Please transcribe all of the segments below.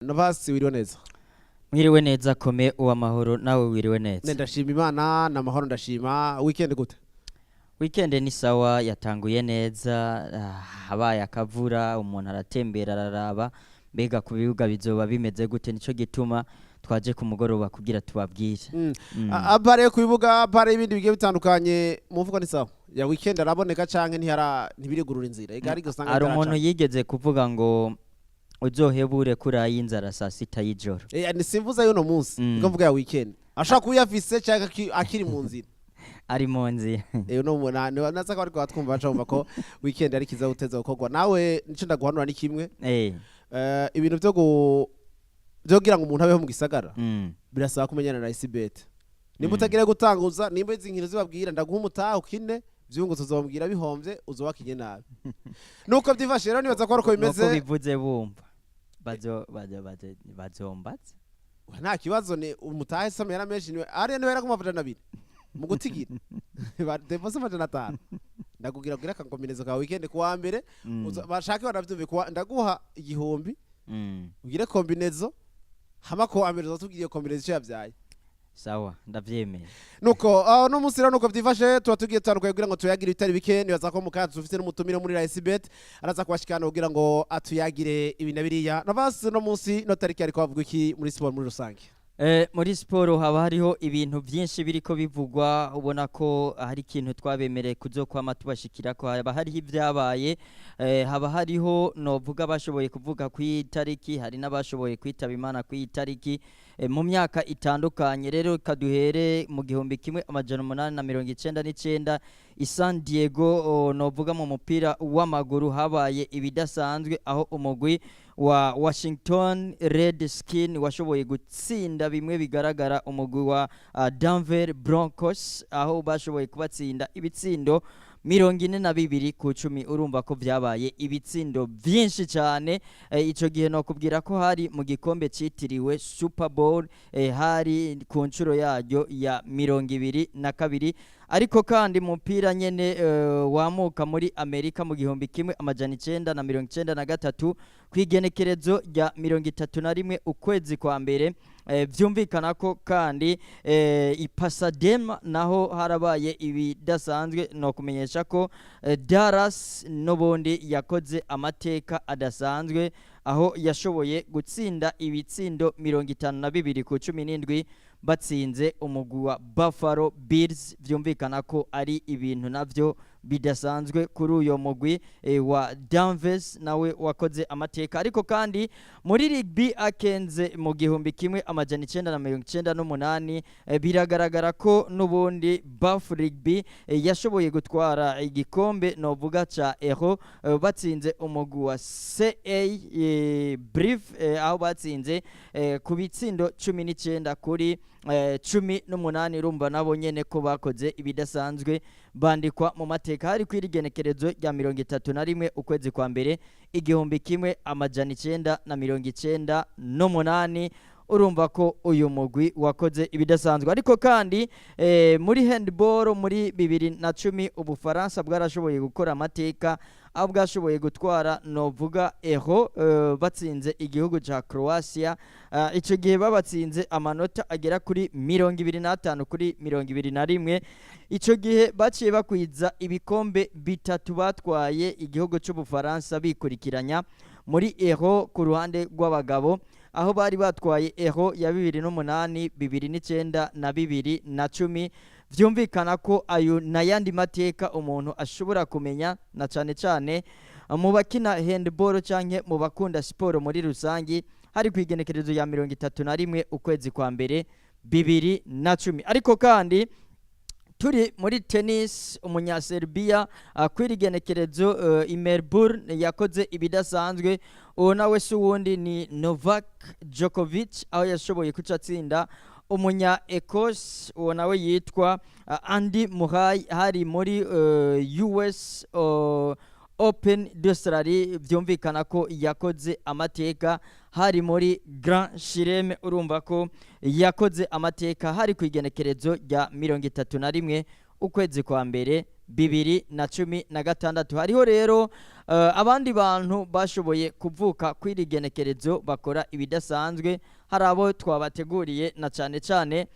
Navasi wiriwe neza. Mwiriwe neza kome uwamahoro nawe wiriwe neza. Ndashima Imana namahoro ndashima. Weekend gute? Weekend ni sawa yatanguye neza, habaye akavura umuntu aratembera araraba mbega ku bibuga bizoba bimeze gute, nico gituma twaje ku mugoroba kugira tubabwire. Abare ku bibuga bare ibindi bigiye bitandukanye muvuga ni sawa. Ya weekend araboneka canke ntibirigurura inzira. Igari gusanga ari umuntu yigeze kuvuga ngo uzohebure kuri inzara saa sita y'ijoro. Nisimvuza yuno munsi ngo mvuga ya weekend. Ashaka kuyafise canke akiri mu nzira. Ari mu nzira. No mwana naza ko ariko batwumva bacumva ko weekend ari kiza uteza gukorwa. Nawe nico ndaguhanura ni kimwe. Ibintu byo gira ngo umuntu abeho mu gisagara. Birasaba kumenyana na Isibet. Nimba utagira gutanguza, nimba izi nkino zibabwira ndaguha umutaha ukine, vyunguzo uzombwira bihomvye uzobakinye nabi. Nuko byifashe rero nibaza ko ariko bimeze. Nuko bivuze bumva. Bazombatse. Nta kibazo ni umutahe some yaramenshi niwe ari niwe yarakumva 200 mu gutigira. Deposit 500. Ndakugira kugira kankombineza ka weekend kuwa mbere bashake baravyumve kuwa ndaguha igihumbi. Ugire kombinezo hama ko ambere uzotubwiye kombinezo cyo yavyaye. Sawa ndavyemeye. Nuko no munsi rero nuko vyifashe tugiye twarukaye kugira ngo tuyagire bitari bike nibaza ko mukazi ufite n'umutumire muri Isibet araza kubashikana kugira ngo atuyagire ibintu biriya. Navasi no munsi no tariki ariko bavuga iki muri sport muri rusange. Muri siporo haba hariho ibintu byinshi biriko bivugwa, ubona ko hari ikintu twabemereye kuzokwama tubashikira ko haba hariho ibyabaye, haba hariho novuga bashoboye kuvuga ku itariki, hari n'abashoboye kwitaba Imana ku itariki mu myaka itandukanye. Rero kaduhere mu 1899 i San Diego novuga mu mupira w'amaguru habaye ibidasanzwe aho umugwi wa Washington Redskins washoboye gutsinda bimwe bigaragara umugwi wa Denver Broncos aho bashoboye kubatsinda ibitsindo 42-10. urumva ko vyabaye ibitsindo byinshi cyane. Ico gihe no kubwira ko hari mu gikombe citiriwe Super Bowl, hari ku nshuro yaryo ya 22. Ariko kandi mupira nyene wamuka muri Amerika mu 1993 kwigenekerezo rya 31 ukwezi kwa mbere. Vyumvikana ko kandi i Pasadena naho harabaye ibidasanzwe, no kumenyesha ko Dallas nobundi yakoze amateka adasanzwe aho yashoboye gutsinda ibitsindo 52-17 batsinze umugwi wa Buffalo Bills. Vyumvikana ko ari ibintu navyo bidasanzwe kuri uyo mugwi wa Denver nawe wakoze amateka. Ariko kandi muri rugby akenze mu 1998 biragaragara ko nubundi Buff Rugby yashoboye gutwara igikombe novuga ca Euro batsinze umugwi wa CA Brief aho batsinze ku bitsindo 19-18. urumva nabo nyene ko bakoze ibidasanzwe bandikwa mu mateka. Hari kwirigenekerezo rya 31 ukwezi kwa mbere 1998. urumva ko uyu mugwi wakoze ibidasanzwe. Ariko kandi muri handball muri 2010 Ubufaransa bwarashoboye gukora amateka aho bwashoboye gutwara novuga Euro batsinze igihugu ca Croatia. Ico gihe babatsinze amanota agera kuri 25-21. Ico gihe baciye bakwiza ibikombe bitatu batwaye igihugu c'Ubufaransa bikurikiranya muri Euro ku ruhande rw'abagabo, aho bari batwaye Euro ya 2008, 2009 na 2010. Vyumvikana ko ayo nayandi mateka umuntu ashobora kumenya, na cane cane mu bakina handball canke mu bakunda siporo muri rusangi. Hari kwigenekerezo ya 31 ukwezi kwa mbere 2010. Ariko kandi turi muri tennis, umunyaserbia kwirigenekerezo i Melbourne yakoze ibidasanzwe. Nawe se wundi ni Novak Djokovic aho yashoboye kucatsinda umunya Ecosse nawe yitwa Andy Murray hari muri US Open d'Australie. Vyumvikana ko yakoze amateka hari muri Grand Chelem, urumva ko yakoze amateka. Hari kwigenekerezo rya 31 ukwezi kwa mbere 2016 hariho rero abandi bantu bashoboye kuvuka kw'iri genekerezo bakora ibidasanzwe hari abo twabateguriye na cyane cyane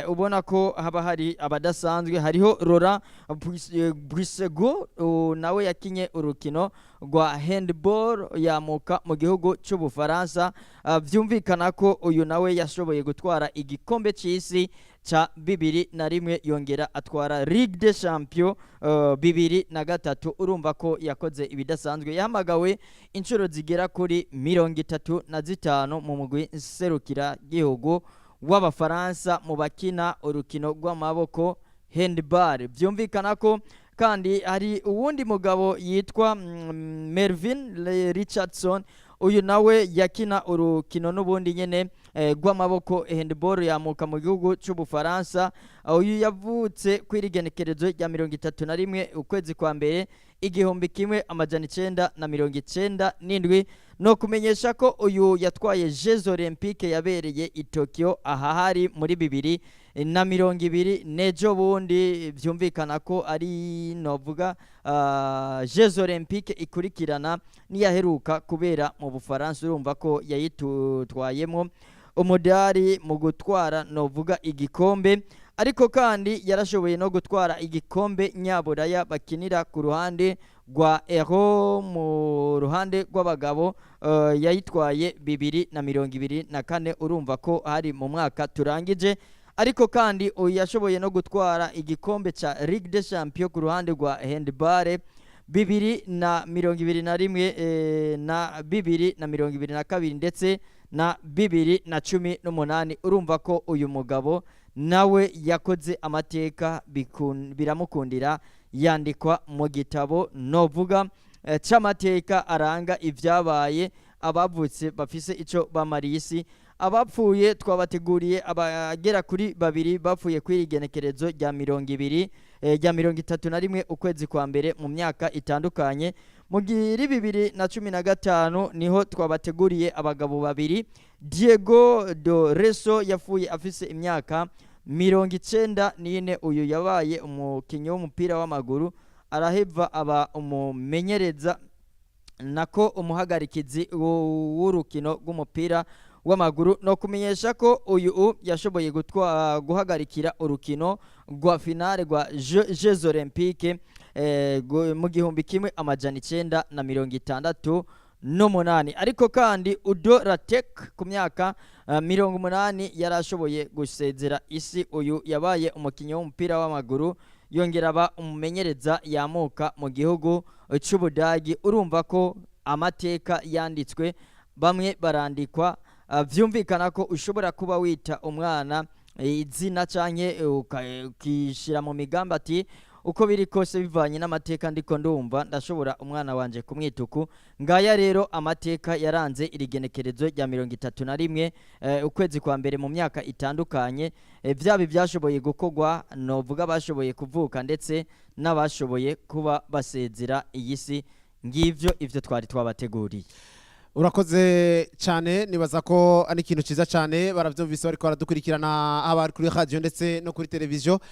ubona ko haba hari abadasanzwe hariho Laurent Brisego nawe yakinye urukino rwa handball yamuka mu gihugu cy'Ubufaransa byumvikana ko uyu nawe yashoboye gutwara igikombe cy'isi cha 2001 yongera atwara Ligue des Champions 2003 urumva ko yakoze ibidasanzwe yahamagawe inshuro zigera kuri 35 mu mugwi serukira gihugu w'Abafaransa mu bakina urukino rw'amaboko handball byumvikana ko kandi hari uwundi mugabo yitwa Mervyn Richardson uyu nawe yakina urukino n'ubundi nyene rw'amaboko handball yamuka mu gihugu cy'Ubufaransa uyu yavutse kw'irigenekerezo rya 31 ukwezi kwa mbere 1997 no kumenyesha ko uyu yatwaye Jeux Olympiques yabereye i Tokyo aha hari muri 2020 nejo bundi byumvikana ko ari novuga Jeux Olympiques ikurikirana niyaheruka kubera mu Bufaransa urumva ko yayitwayemo umudari mu gutwara novuga igikombe ariko kandi yarashoboye no gutwara igikombe nyaburaya bakinira ku ruhande rwa Euro mu ruhande rw'abagabo yayitwaye 2024 urumva ko hari mu mwaka turangije ariko kandi uyu yashoboye no gutwara igikombe cha Ligue des Champions ku ruhande rwa handball 2021 na 2022 ndetse na 2018 urumva ko uyu mugabo nawe yakoze amateka biramukundira yandikwa mu gitabo novuga c'amateka aranga ivyabaye abavutse bafise ico bamariye isi abapfuye twabateguriye abagera kuri babiri bapfuye kw'irigenekerezo rya 31 ukwezi kwa mbere mu myaka itandukanye mu giri 2015 niho twabateguriye abagabo babiri Diego do Reso yapfuye afise imyaka 94 uyu yabaye umukinyi w'umupira w'amaguru araheva aba umumenyereza nako umuhagarikizi w'urukino rw'umupira w'amaguru no kumenyesha ko uyu yashoboye guhagarikira urukino rwa finale rwa Jeux Olympiques mu 1968 ariko kandi Udo Ratek ku myaka 80 yarashoboye gusezera isi uyu yabaye umukinyi w'umupira w'amaguru yongera aba umumenyereza yamuka mu gihugu cy'Ubudagi urumva ko amateka yanditswe bamwe barandikwa vyumvikana ko ushobora kuba wita umwana izina canke ukishira mu migambi ati uko biri kose bivanye n'amateka ndiko ndumva ndashobora umwana wanje kumwituku ngaya rero amateka yaranze irigenekerezo rya 31 ukwezi kwa mbere mu myaka itandukanye vyabi byashoboye gukogwa novuga bashoboye kuvuka ndetse n'abashoboye kuba basezera iyi si ngivyo ivyo twari twabateguriye urakoze cyane nibaza ko ari ikintu ciza cyane baravyumvise bariko baradukurikirana aba kuri radio ndetse no kuri televiziyo